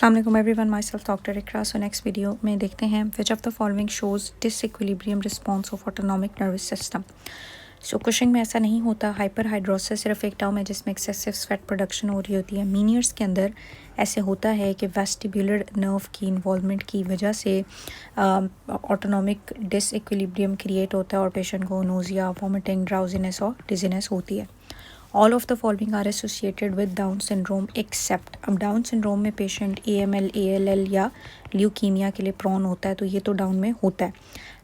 अस्सलाम वालेकुम everyone, myself doctor Iqra. So next video में देखते हैं which of the following shows disequilibrium response of autonomic nervous system. So Cushing में ऐसा नहीं होता। हाइपर हाइड्रोसिस सिर्फ एक टर्म है जिसमें एक्सेसिव स्वेट प्रोडक्शन हो रही होती है। मीनियर्स के अंदर ऐसे होता है कि वेस्टिब्युलर नर्व की इन्वॉल्वमेंट की वजह से ऑटोनॉमिक डिसइक्विलिब्रियम क्रिएट होता है और पेशेंट को नोजिया, वॉमिटिंग, ड्राउजीनेस और डिजीनेस होती है। All of the following are associated with Down syndrome except. अब डाउन सिंड्रोम में पेशेंट AML, ALL या ल्यूकीमिया के लिए प्रोन होता है, तो ये तो डाउन में होता है।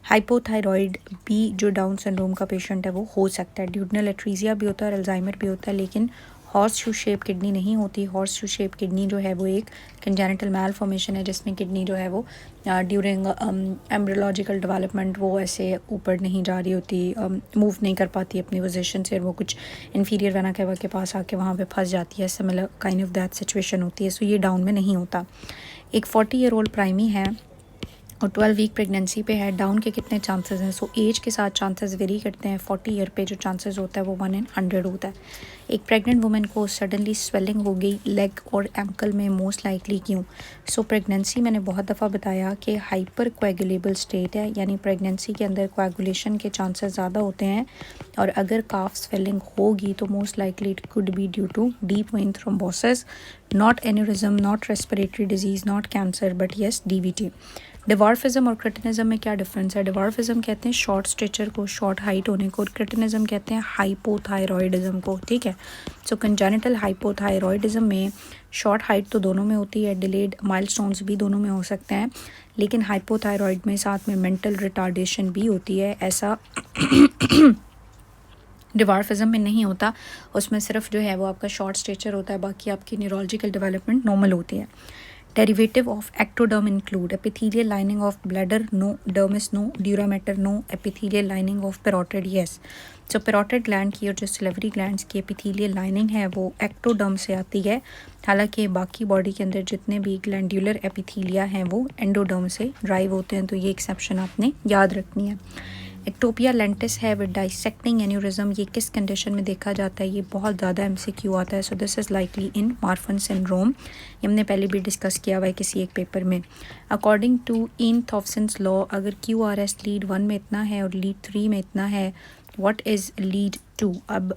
हाइपोथायरॉइड भी जो डाउन सिंड्रोम का पेशेंट है वो हो सकता है। ड्यूडनल एट्रीजिया भी होता है और अल्जाइमर भी होता है, लेकिन हॉर्स शू शेप किडनी नहीं होती। हॉर्स शू शेप किडनी जो है वो एक कंजेनिटल मैल फॉर्मेशन है जिसमें किडनी जो है वो ड्यूरिंग एम्ब्रियोलॉजिकल डेवलपमेंट वो ऐसे ऊपर नहीं जा रही होती, मूव नहीं कर पाती अपनी पोजीशन से, वो कुछ इन्फीरियर वेना केवा के पास आके वहाँ पे फंस जाती है। Similar kind of that situation होती है। सो ये डाउन में नहीं होता। एक 40 ईयर ओल्ड प्राइमी है और 12 वीक प्रेगनेंसी पे है। डाउन के कितने चांसेस हैं? सो एज के साथ चांसेस वेरी करते हैं। 40 ईयर पे जो चांसेस होता है वो 1 in 100 होता है। एक प्रेग्नेंट वुमेन को सडनली स्वेलिंग हो गई लेग और एंकल में, मोस्ट लाइकली क्यों? सो प्रेगनेंसी मैंने बहुत दफ़ा बताया कि हाइपर कोएगुलेबल स्टेट है, यानी प्रेगनेंसी के अंदर कोएगुलेशन के चांसेस ज़्यादा होते हैं और अगर काफ स्वेलिंग होगी तो most likely it could be due to deep vein thrombosis, not aneurysm, not respiratory disease, not cancer, but yes DVT। Dwarfism और क्रिटिनिज्म में क्या डिफरेंस है? डिवार्फिज्म कहते हैं शॉर्ट स्टेचर को, शॉर्ट हाइट होने को, और क्रिटिनिज्म कहते हैं हाइपोथायरॉयडिज्म को। ठीक है। सो कंजेनिटल हाइपोथायरॉयडिज्म में शॉर्ट हाइट तो दोनों में होती है, डिलेड माइलस्टोन्स भी दोनों में हो सकते हैं, लेकिन हाइपोथायरॉयड में साथ में मेंटल रिटार्डेशन भी होती है। ऐसा डिवार्फिज्म में नहीं होता। उसमें सिर्फ जो है वो आपका शॉर्ट स्टेचर होता है, बाकी आपकी न्यूरोलॉजिकल डेवलपमेंट नॉर्मल होती है। Derivative of ectoderm include epithelial lining of bladder, no. Dermis, no. Dura mater, no. Epithelial lining of parotid, yes. So parotid gland की और जो salivary glands की epithelial lining है वो ectoderm से आती है, हालांकि बाकी बॉडी के अंदर जितने भी glandular epithelia हैं वो endoderm से ड्राइव होते हैं, तो ये एक्सेप्शन आपने याद रखनी है। एक्टोपिया लेंटिस है विद डाइसेक्टिंग एन्यूरिज्म, ये किस कंडीशन में देखा जाता है? ये बहुत ज़्यादा MCQ आता है। So this is likely in Marfan syndrome. ये हमने पहले भी डिस्कस किया हुआ है किसी एक पेपर में। अकॉर्डिंग टू इन थॉफ्सन्स लॉ, अगर QRS लीड 1 में इतना है और लीड 3 में इतना है, व्हाट इज़ लीड 2? अब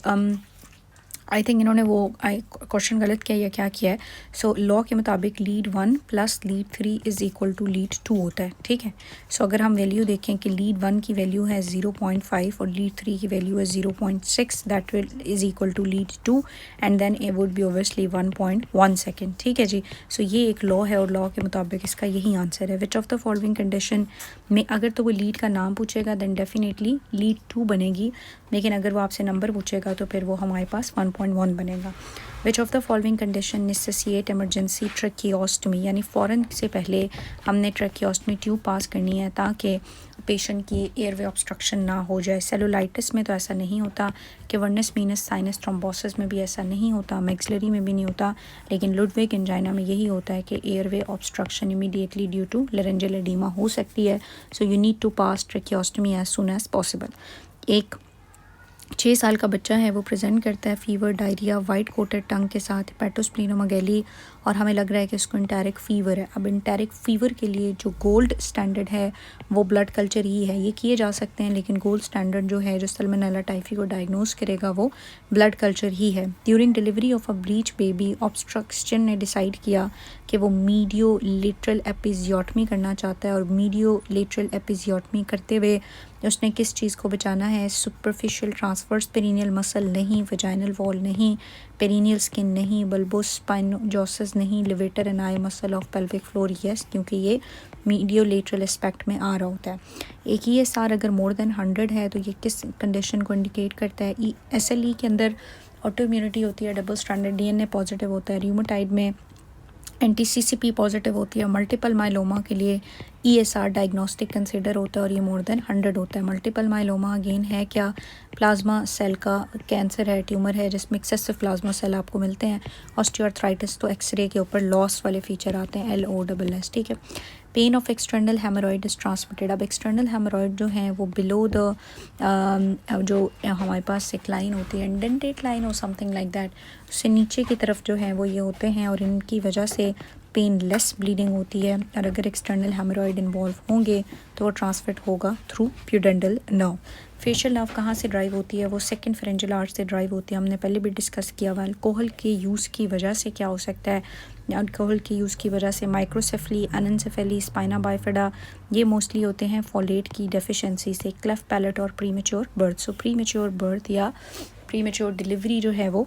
आई थिंक इन्होंने वो क्वेश्चन गलत किया या क्या किया है। सो लॉ के मुताबिक lead 1 plus lead 3 is equal to lead 2 होता है। ठीक है। सो अगर हम वैल्यू देखें कि लीड 1 की वैल्यू है 0.5 और लीड 3 की वैल्यू है 0.6, that will is equal to lead 2 and then it would be obviously 1.1 second. ठीक है जी। सो ये एक लॉ है और लॉ के मुताबिक इसका यही आंसर है। विच ऑफ द फॉलोइंग कंडीशन में, अगर तो वो लीड का नाम पूछेगा दैन डेफिनेटली लीड 2 बनेगी, लेकिन अगर वो आपसे नंबर पूछेगा तो फिर वो हमारे पास 1.1 बनेगा। Which of the following condition necessitate emergency tracheostomy, यानी फ़ौरन से पहले हमने ट्रैकियोस्टमी ट्यूब पास करनी है ताकि पेशेंट की एयरवे ऑब्स्ट्रक्शन ना हो जाए। सेलुलाइटिस में तो ऐसा नहीं होता, कैवर्नस वीनस साइनस थ्रोम्बोसिस में भी ऐसा नहीं होता, मैक्सिलरी में भी नहीं होता, लेकिन लुडविग एंजाइना में यही होता है कि airway obstruction immediately due to laryngeal oedema हो सकती है। So you need to pass tracheostomy as soon as possible. एक 6 साल का बच्चा है, वो प्रेजेंट करता है फीवर, डायरिया, वाइट कोटेड टंग के साथ, हेपेटोस्प्लीनोमेगाली, और हमें लग रहा है कि उसको इंटेरिक फ़ीवर है। अब इंटेरिक फ़ीवर के लिए जो गोल्ड स्टैंडर्ड है वो ब्लड कल्चर ही है। ये किए जा सकते हैं, लेकिन गोल्ड स्टैंडर्ड जो है, जो सल्मोनेला टाइफी को डायग्नोस करेगा, वो ब्लड कल्चर ही है। During delivery of a breach baby, obstruction ने डिसाइड किया कि वो मीडियो लेटरल एपिजियोटमी करना चाहता है, और मीडियो लेटरल एपिजियोटमी करते हुए उसने किस चीज़ को बचाना है? सुपरफिशियल ट्रांसवर्स पेरिनियल मसल नहीं, वजाइनल वॉल नहीं, पेरिनियल स्किन नहीं, बल्बोस स्पाइनोजोसिस नहीं, levator and I muscle of pelvic floor, yes, क्योंकि ये मीडियो लेटरल एस्पेक्ट में आ रहा होता है। एक ESR अगर मोर देन 100 है तो ये किस कंडीशन को इंडिकेट करता है? SLE के अंदर ऑटो इम्यूनिटी होती है, डबल स्ट्रैंडेड DNA पॉजिटिव होता है, र्यूमेटाइड में NTCCP पॉजिटिव होती है, मल्टीपल माइलोमा के लिए ESR डायग्नोस्टिक कंसिडर होता है और ये मोर देन 100 होता है। मल्टीपल माइलोमा अगेन है क्या? प्लाज्मा सेल का कैंसर है, ट्यूमर है जिसमें एक्सेसिव प्लाज्मा सेल आपको मिलते हैं। ऑस्टियोआर्थराइटिस तो एक्सरे के ऊपर लॉस वाले फीचर आते हैं, LOSS। ठीक है। Pain of external haemorrhoid is transmitted. अब एक्सटर्नल हेमोरॉइड जो हैं वो बिलो द जो हमारे पास एक लाइन होती है, इंडेंटेड लाइन और समथिंग लाइक दैट, उससे नीचे की तरफ जो है वो ये होते हैं और इनकी वजह से पेनलेस ब्लीडिंग होती है, और अगर एक्सटर्नल हेमोरॉइड इन्वॉल्व होंगे तो वो ट्रांसमिट होगा थ्रू प्यूडेंटल नर्व। फेशियल नर्व कहाँ से ड्राइव होती है? वो सेकंड फेरेंजियल आर्च से ड्राइव होती है। हमने पहले भी डिस्कस किया हुआ अल्कोहल के यूज़ की वजह से क्या हो सकता है, अल्कोहल के यूज़ की वजह से माइक्रोसेफली, अनएन्सेफली, स्पाइना बाइफिडा, ये मोस्टली होते हैं फॉलेट की डेफिशिएंसी से, क्लेफ्ट पैलेट और प्रीमेच्योर बर्थ। सो प्रीमेच्योर बर्थ या प्रीमेच्योर डिलीवरी जो है वो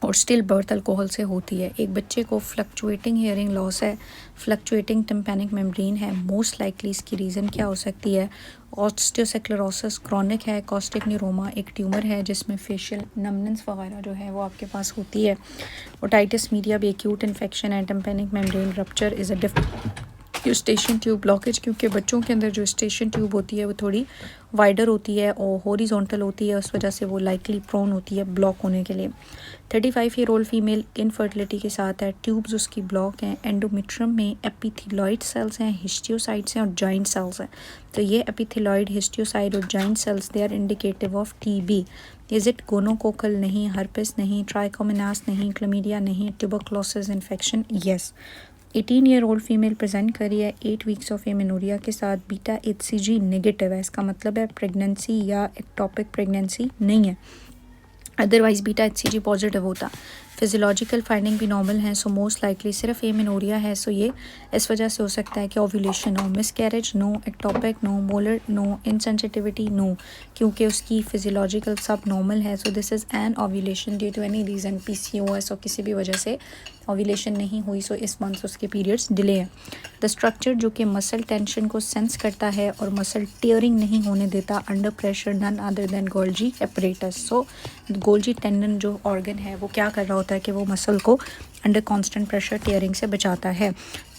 और स्टिल बर्थ अल्कोहल से होती है। एक बच्चे को फ्लक्चुएटिंग हियरिंग लॉस है, फ्लक्चुएटिंग टिम्पैनिक मेम्ब्रेन है, मोस्ट लाइकली इसकी रीज़न क्या हो सकती है? ऑस्टियोसेक्लेरोसिस क्रॉनिक है, कॉस्टिक न्यूरोमा एक ट्यूमर है जिसमें फेशियल नमनेंस वगैरह जो है वो आपके पास होती है। ओटाइटिस मीडिया भी एक्यूट इन्फेक्शन है, tympanic membrane rupture is a station tube blockage, क्योंकि बच्चों के अंदर जो स्टेशन ट्यूब होती है वो थोड़ी वाइडर होती है और हॉरिजॉन्टल होती है, उस वजह से वो लाइकली प्रोन होती है ब्लॉक होने के लिए। 35 ईयर ओल्ड फीमेल इनफर्टिलिटी के साथ है, ट्यूब्स उसकी ब्लॉक हैं, एंडोमेट्रियम में एपिथेलॉइड सेल्स हैं, हिस्टियोसाइट्स हैं और जॉइंट सेल्स हैं। तो ये एपिथेलॉइड, हिस्टियोसाइड और giant cells they are indicative of TB. Is it gonococcal? नहीं, हर्पिस नहीं, ट्राइकोमोनास नहीं, क्लमीडिया नहीं, tuberculosis infection yes. 18 year old female present करी है 8 वीक्स ऑफ एमेनोरिया के साथ, बीटा HCG नेगेटिव है, इसका मतलब है प्रेगनेंसी या एक्टोपिक प्रेगनेंसी नहीं है, अदरवाइज बीटा HCG पॉजिटिव होता। फिजियोलॉजिकल फाइंडिंग भी नॉर्मल है, सो मोस्ट लाइकली सिर्फ एमेनोरिया है, सो ये इस वजह से हो सकता है कि ovulation no, miscarriage no, ectopic no, molar no, insensitivity no, क्योंकि उसकी फिजियोलॉजिकल सब नॉर्मल है। So this is an ovulation due to any reason, PCOS और किसी भी वजह से ओव्यूलेशन नहीं हुई, सो इस मंथ उसके पीरियड्स डिले है। द स्ट्रक्चर जो कि मसल टेंशन को सेंस करता है और मसल टेयरिंग नहीं होने देता under pressure, none other than Golgi apparatus. So Golgi tendon जो ऑर्गन है वो क्या कर रहा होता है कि वो मसल को अंडर कांस्टेंट प्रेशर टेयरिंग से बचाता है।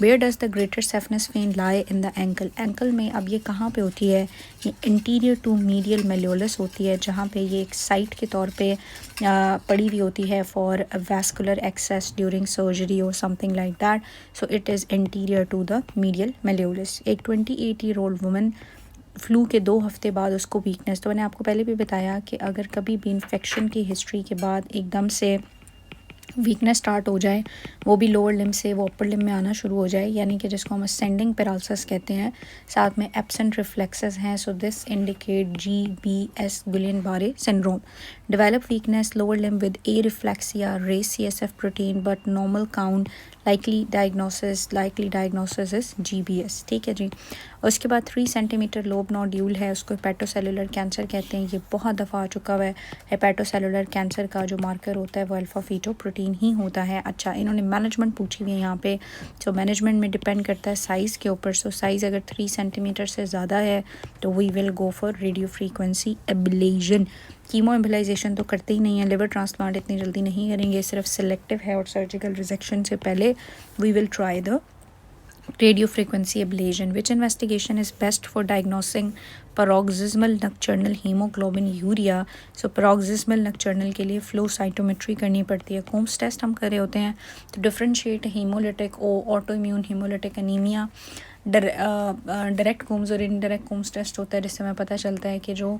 Where does the greater saphenous vein lie? In the ankle. Ankle में अब ये कहाँ पे होती है? ये इंटीरियर टू मीडियल मेल्योलस होती है, जहाँ पे ये एक साइट के तौर पे पड़ी हुई होती है for vascular access during surgery और something like that. So it is anterior to the medial malleolus. एक 28 ईयर ओल्ड वुमन, फ्लू के 2 हफ्ते बाद उसको वीकनेस, तो मैंने आपको पहले भी बताया कि अगर कभी भी इन्फेक्शन की हिस्ट्री के बाद एकदम से वीकनेस स्टार्ट हो जाए, वो भी लोअर लिम से वो अपर लिम में आना शुरू हो जाए, यानी कि जिसको हम असेंडिंग पैरालिसिस कहते हैं, साथ में एब्सेंट रिफ्लेक्सेस हैं, so this indicate GBS Guillain Barre syndrome. Develop weakness lower limb with areflexia, raised CSF protein but normal count, likely diagnosis is GBS। ठीक है जी। उसके बाद 3 सेंटीमीटर लोब नोड्यूल है, उसको हेपेटोसेलुलर कैंसर कहते हैं। ये बहुत दफ़ा आ चुका हुआ है। हेपेटोसेलुलर कैंसर का जो मार्कर होता है वो अल्फा फीटो प्रोटीन ही होता है। अच्छा, इन्होंने मैनेजमेंट पूछी हुई है यहाँ पे, तो मैनेजमेंट में डिपेंड करता है साइज़ के ऊपर। सो साइज़ अगर 3 सेंटीमीटर से ज़्यादा है तो we will go for radio frequency ablation. Chemo embolisation तो करते ही नहीं है, लिवर ट्रांसप्लांट इतनी जल्दी नहीं करेंगे, सिर्फ सिलेक्टिव है और सर्जिकल रिजेक्शन से पहले we will try the radio frequency ablation. Which investigation is best for diagnosing paroxysmal nocturnal hemoglobinuria? So paroxysmal nocturnal के लिए flow cytometry करनी पड़ती है, कोम्स टेस्ट हम कर रहे होते हैं तो differentiate hemolytic autoimmune hemolytic anemia, direct combs और इनडायरेक्ट कोम्स टेस्ट होता है, जिससे हमें पता चलता है कि जो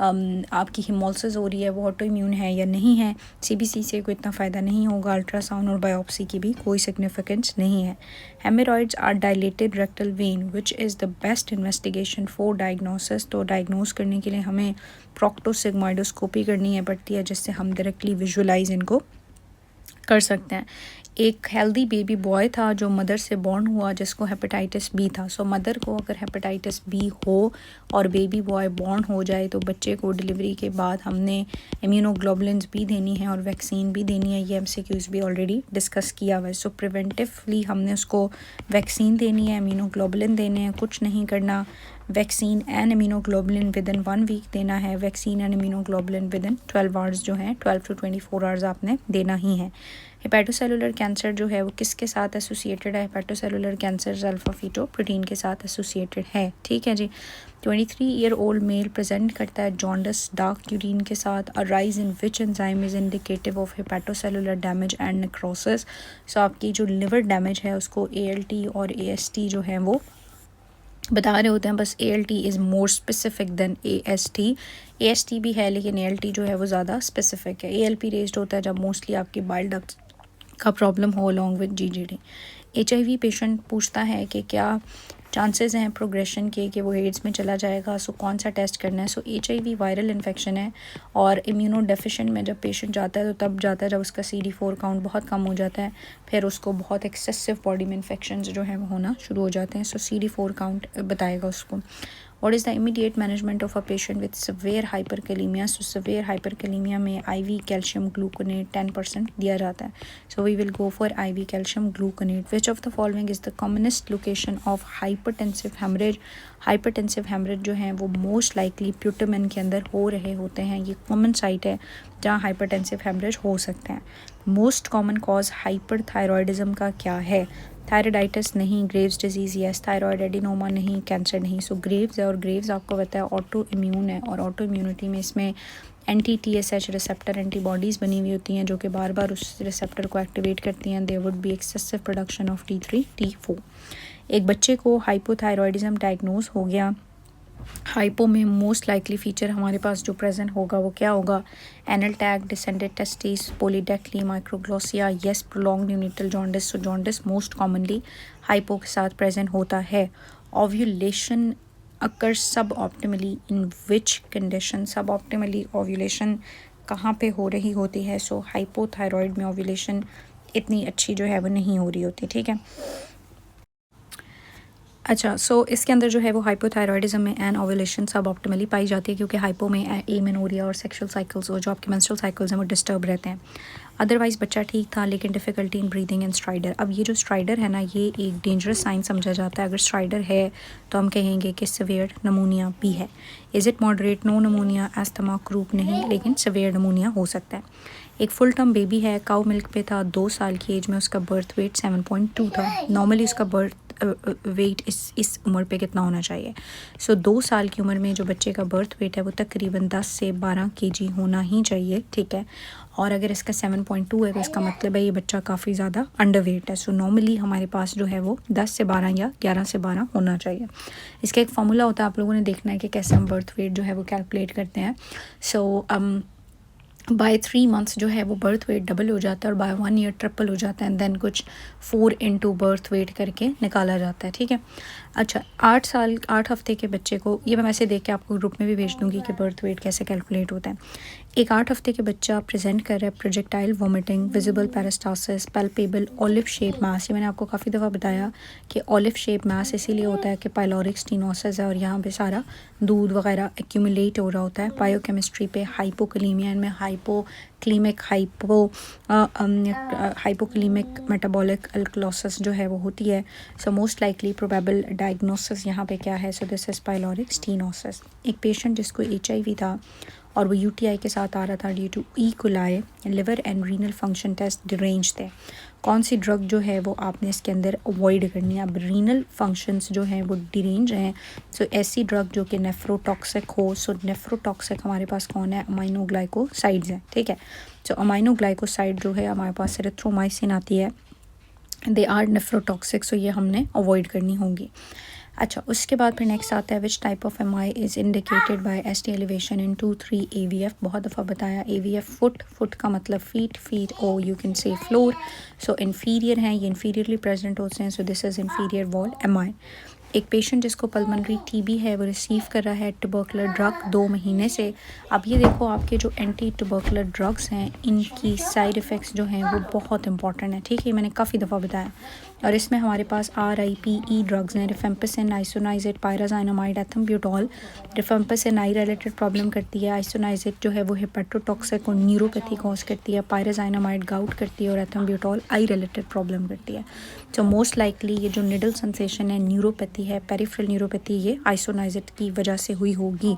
आपकी हिमोलिसिस हो रही है वो ऑटो इम्यून है या नहीं है। CBC से कोई इतना फ़ायदा नहीं होगा, अल्ट्रासाउंड और बायोप्सी की भी कोई सिग्निफिकेंस नहीं है। Haemorrhoids are dilated rectal vein, which is the best investigation for diagnosis. तो डायग्नोस करने के लिए हमें प्रोक्टोसिग्मोइडोस्कोपी करनी पड़ती है, जिससे हम डायरेक्टली विजुअलाइज इनको कर सकते हैं। एक हेल्दी बेबी बॉय था जो मदर से बॉर्न हुआ, जिसको हेपेटाइटिस B था। सो मदर को अगर हेपेटाइटिस B हो और बेबी बॉय बॉर्न हो जाए तो बच्चे को डिलीवरी के बाद हमने इम्यूनोग्लोबुलिन्स भी देनी है और वैक्सीन भी देनी है। ये MCQs भी ऑलरेडी डिस्कस किया हुआ है। सो प्रिवेंटिवली हमने उसको वैक्सीन देनी है, इम्यूनोग्लोबुलिन देने हैं, कुछ नहीं करना। Vaccine and immunoglobulin within 1 week देना है, vaccine and immunoglobulin within 12 hours जो है 12 to 24 आवर्स आपने देना ही है। हेपेटोसेलुलर कैंसर जो है वो किसके साथ एसोसिएटेड है? Hepatocellular cancer alpha feto protein के साथ एसोसिएटेड है। ठीक है जी। 23 ईयर ओल्ड मेल प्रेजेंट करता है जॉन्डिस डार्क यूरिन के साथ। A rise in which enzyme is indicative of hepatocellular damage and necrosis. So आपकी जो लिवर डैमेज है उसको ALT और AST जो है वो बता रहे होते हैं, बस ALT is more specific than AST। AST भी है लेकिन ALT जो है वो ज़्यादा स्पेसिफिक है। ALP रेज्ड होता है जब मोस्टली आपकी बाइल डक्ट्स का प्रॉब्लम हो अलॉन्ग विद जीजीडी। HIV पेशेंट पूछता है कि क्या चांसेस हैं प्रोग्रेशन के कि वो एड्स में चला जाएगा, सो कौन सा टेस्ट करना है। सो HIV वायरल इन्फेक्शन है और इम्यूनो डेफिशिएंट में जब पेशेंट जाता है तो तब जाता है जब उसका CD4 काउंट बहुत कम हो जाता है, फिर उसको बहुत एक्सेसिव बॉडी में इन्फेक्शंस जो हैं वो होना शुरू हो जाते हैं। सो CD4 काउंट बताएगा उसको। What is the immediate management of a patient with severe hyperkalemia? So severe hyperkalemia में IV calcium gluconate 10% दिया जाता है. So we will go for IV calcium gluconate. Which of the following is the commonest location of hypertensive hemorrhage? Hypertensive hemorrhage जो हैं वो most likely putamen के अंदर हो रहे होते हैं। ये common site है जहाँ hypertensive hemorrhage हो सकते हैं। Most common cause hyperthyroidism का क्या है? थायराइडाइटिस नहीं, Graves disease yes, thyroid adenoma नहीं, कैंसर नहीं। सो ग्रेव्स है और ग्रेव्स आपको पता है ऑटो इम्यून है और ऑटो इम्यूनिटी में इसमें anti-TSH रिसेप्टर एंटीबॉडीज़ बनी हुई होती हैं जो कि बार बार उस रिसेप्टर को एक्टिवेट करती हैं। There would be excessive production of T3 T4। एक बच्चे को हाइपोथायरॉयडिज्म डायग्नोज हो गया। हाइपो में मोस्ट लाइकली फीचर हमारे पास जो प्रेजेंट होगा वो क्या होगा? Anal tag, descended testis, polydactyly, microglossia, yes, prolonged neonatal jaundice. So jaundice most commonly hypo के साथ प्रेजेंट होता है। Ovulation occurs suboptimally in which condition? Suboptimally ovulation कहाँ पे हो रही होती है? सो हाइपोथायरॉयड में ओव्यूलेशन इतनी अच्छी जो है वो नहीं हो रही होती, ठीक है। अच्छा, सो इसके अंदर जो है वो हाइपोथायरॉयडिज्म में एन ओवुलेशन सब ऑप्टिमली पाई जाती है क्योंकि हाइपो में एमेनोरिया और सेक्सुअल साइकिल्स और जो आपके मेंस्ट्रुअल साइकिल्स हैं वो डिस्टर्ब रहते हैं। अदरवाइज़ बच्चा ठीक था लेकिन difficulty in breathing and strider. अब ये जो स्ट्राइडर है ना ये एक डेंजरस साइन समझा जाता है। अगर स्ट्राइडर है तो हम कहेंगे कि सिवियर नमूनिया भी है। Is it moderate? No pneumonia, asthma, croup नहीं, लेकिन सिवियर नमूनिया हो सकता है। एक फुल टर्म बेबी है, काउ मिल्क पे था, 2 साल की एज में उसका बर्थ वेट 7.2 था। नॉर्मली उसका बर्थ वेट इस उम्र पे कितना होना चाहिए? सो 2 साल की उम्र में जो बच्चे का बर्थ वेट है वो तकरीबन 10 से 12 kg होना ही चाहिए, ठीक है। और अगर इसका 7.2 है तो इसका मतलब है ये बच्चा काफ़ी ज़्यादा अंडर वेट है। सो नॉर्मली हमारे पास जो है वो 10 से 12 या 11 से 12 होना चाहिए। इसका एक फॉर्मूला होता है, आप लोगों ने देखना है कि कैसे हम बर्थ वेट जो है वो कैलकुलेट करते हैं। सो बाय 3 मंथ्स जो है वो बर्थ वेट डबल हो जाता है और बाय 1 ईयर ट्रिपल हो जाता है एंड देन कुछ 4 इंटू बर्थ वेट करके निकाला जाता है, ठीक है। अच्छा, 8 हफ्ते के बच्चे को, ये मैं वैसे देख के आपको ग्रुप में भी भेज दूंगी कि बर्थ वेट कैसे कैलकुलेट होता है। एक 8 हफ्ते के बच्चा प्रेजेंट कर रहा है projectile vomiting, visible peristalsis, palpable olive shape mass. ये मैंने आपको काफ़ी दफ़ा बताया कि ऑलिव शेप मास इसीलिए होता है कि पाइलोरिक स्टेनोसिस है और यहाँ पे सारा दूध वगैरह एक्यूमुलेट हो रहा होता है। बायोकेमिस्ट्री पे हाइपोकलीमिया में हाइपोक्लीमिक मेटाबॉलिक अल्कलोसिस जो है वो होती है। So most likely probable diagnosis यहाँ पे क्या है? So this is pyloric stenosis. एक पेशेंट जिसको HIV था और वो UTI के साथ आ रहा था due to E coli, liver and renal function test deranged थे। कौन सी ड्रग जो है वो आपने इसके अंदर अवॉइड करनी है? अब रीनल फंक्शंस जो हैं वो डिरेंज हैं, सो ऐसी ड्रग जो कि नेफ्रोटॉक्सिक हो। सो नेफ्रोटॉक्सिक हमारे पास कौन है? अमाइनोग्लाइकोसाइड्स हैं, ठीक है। सो अमाइनोग्लाइकोसाइड जो है हमारे पास एरिथ्रोमाइसिन आती है, दे आर नेफ्रोटॉक्सिक, सो ये हमने अवॉइड करनी होगी। अच्छा, उसके बाद फिर नेक्स्ट आता है which type of MI is indicated by ST elevation in 2-3 AVF। बहुत दफ़ा बताया AVF फुट का मतलब फीट और you can say floor. So inferior हैं, ये इन्फीरियरली प्रेजेंट होते हैं। So this is inferior wall MI। एक पेशेंट जिसको पल्मोनरी TB है वो रिसीव कर रहा है ट्यूबरकुलर ड्रग 2 महीने से। अब ये देखो आपके जो एंटी ट्यूबरकुलर ड्रग्स हैं इनकी साइड इफ़ेक्ट्स जो हैं वो बहुत इंपॉर्टेंट है, ठीक है। मैंने काफ़ी दफ़ा बताया और इसमें हमारे पास RIPE ड्रग्स हैं, rifampicin, आइसोनाइजेट, पायराजाइनामाइड, एथम्ब्यूटॉल। Rifampicin I related problem करती है, आइसोनाइजेट जो है वो हेपेटोटॉक्सिक और न्यूरोपैथी कॉज करती है, पायराजाइनामाइड गाउट करती है और एथम्ब्यूटॉल आई रिलेटेड प्रॉब्लम करती है। तो मोस्ट लाइकली ये जो निडल सेंसेशन है न्यूरोपैथी है, पेरिफेरल न्यूरोपैथी, ये आइसोनाइजेट की वजह से हुई होगी।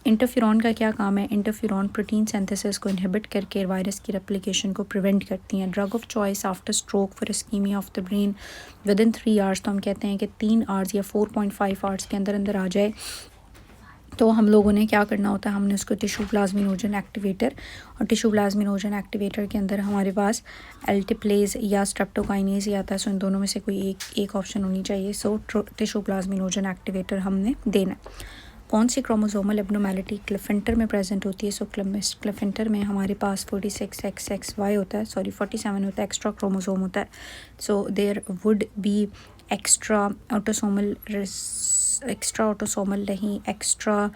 इंटरफ्यूरॉन का क्या काम है? इंटरफ्यूरॉन प्रोटीन सिंथेसिस को इनहिबिट करके वायरस की रेप्लिकेशन को प्रिवेंट करती हैं। Drug of choice after stroke for ischaemia of the brain within 3 hours. तो हम कहते हैं कि 3 आवर्स या 4.5 आवर्स के अंदर अंदर आ जाए तो हम लोगों ने क्या करना होता है? हमने उसको टिश्यू प्लाज्मिनोजन एक्टिवेटर, और टिश्यू प्लाज्मिनोजन एक्टिवेटर के अंदर हमारे पास एल्टिप्लेज या स्ट्रेप्टोकाइनेज ही आता है। सो इन दोनों में से कोई एक ऑप्शन होनी चाहिए। सो टिश्यू प्लाज्मिनोजन एक्टिवेटर हमने देना है। कौन सी क्रोमोसोमल एब्नॉर्मेलिटी क्लेफेंटर में प्रेजेंट होती है? सो क्लेफेंटर में हमारे पास 46XXY होता है, 47 होता है, एक्स्ट्रा क्रोमोसोम होता है. So there would be extra autosomal नहीं, एक्स्ट्रा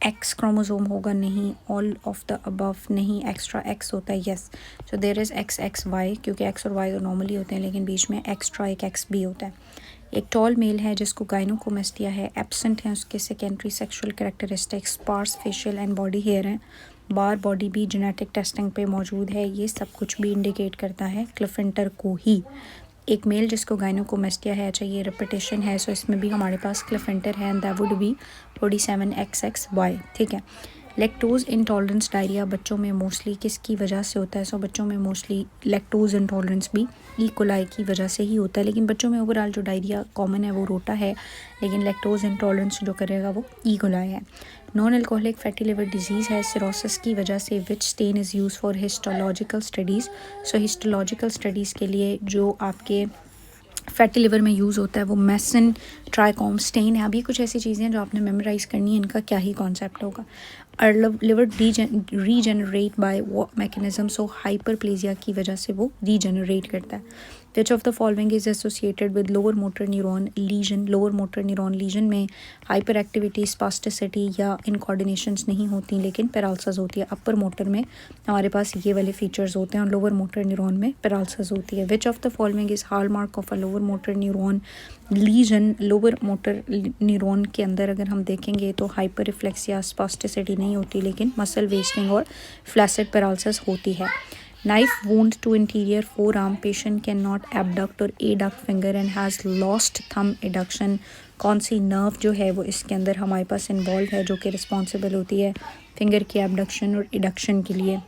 एक्स क्रोमोसोम होगा नहीं, ऑल ऑफ द अबव नहीं, एक्स्ट्रा एक्स होता है, yes. So there is XXY, क्योंकि एक्स और वाई तो नॉर्मली होते हैं, लेकिन बीच में एक्स्ट्रा एक एक्स भी होता है. एक टॉल मेल है जिसको गाइनोकोमेस्टिया है, एब्सेंट है उसके secondary sexual characteristics, sparse facial and body hair हैं, बार बॉडी भी जेनेटिक टेस्टिंग पे मौजूद है. ये सब कुछ भी इंडिकेट करता है क्लेफेंटर को ही. एक मेल जिसको गाइनोकोमेस्टिया है, अच्छा ये रिपीटेशन है, सो इसमें भी हमारे पास क्लेफेंटर है, and that would be 47XXY. ठीक है. लैक्टोज इंटॉलरेंस डायरिया बच्चों में मोस्टली किसकी वजह से होता है? सो बच्चों में मोस्टली लैक्टोज इंटॉलरेंस भी ई कोलाई की वजह से ही होता है, लेकिन बच्चों में ओवरऑल जो डायरिया कॉमन है वो रोटा है, लेकिन लैक्टोज इंटॉलरेंस जो करेगा वो ई कोलाई है. Non alcoholic fatty liver disease है सिरोसिस की वजह से. Which stain is use for histological studies? So histological studies के लिए जो आपके फैटी लिवर में यूज़ होता है वो मैसन ट्राइकॉम स्टेन है. अभी कुछ ऐसी चीज़ें हैं जो आपने मेमोराइज़ करनी है, इनका क्या ही कॉन्सेप्ट होगा. लिवर रीजनरेट बाय वो मैकेनिज्म, सो हाइपरप्लेजिया की वजह से वो रीजनरेट करता है. विच of the following is associated with lower motor neuron lesion? Lower motor neuron lesion में हाइपर एक्टिविटी, स्पास्टिसिटी या इनकोऑर्डिनेशंस नहीं होती, लेकिन पैरालिसिस होती है. अपर मोटर में हमारे पास ये वाले फीचर्स होते हैं और लोअर मोटर न्यूरॉन में पैरालिसिस होती है. विच of the following is hallmark of a lower motor neuron lesion? Lower motor neuron के अंदर अगर हम देखेंगे तो हाइपर रिफ्लेक्सिया, स्पास्टिसिटी नहीं होती, लेकिन मसल वेस्टिंग और फ्लैसिड पैरालिसिस होती है. Knife wound to anterior forearm, patient can not abduct और adduct finger and has lost thumb adduction. कौन सी नर्व जो है वो इसके अंदर हमारे पास इन्वॉल्व है जो कि रिस्पॉन्सिबल होती है फिंगर की एबडक्शन और एडक्शन के लिए?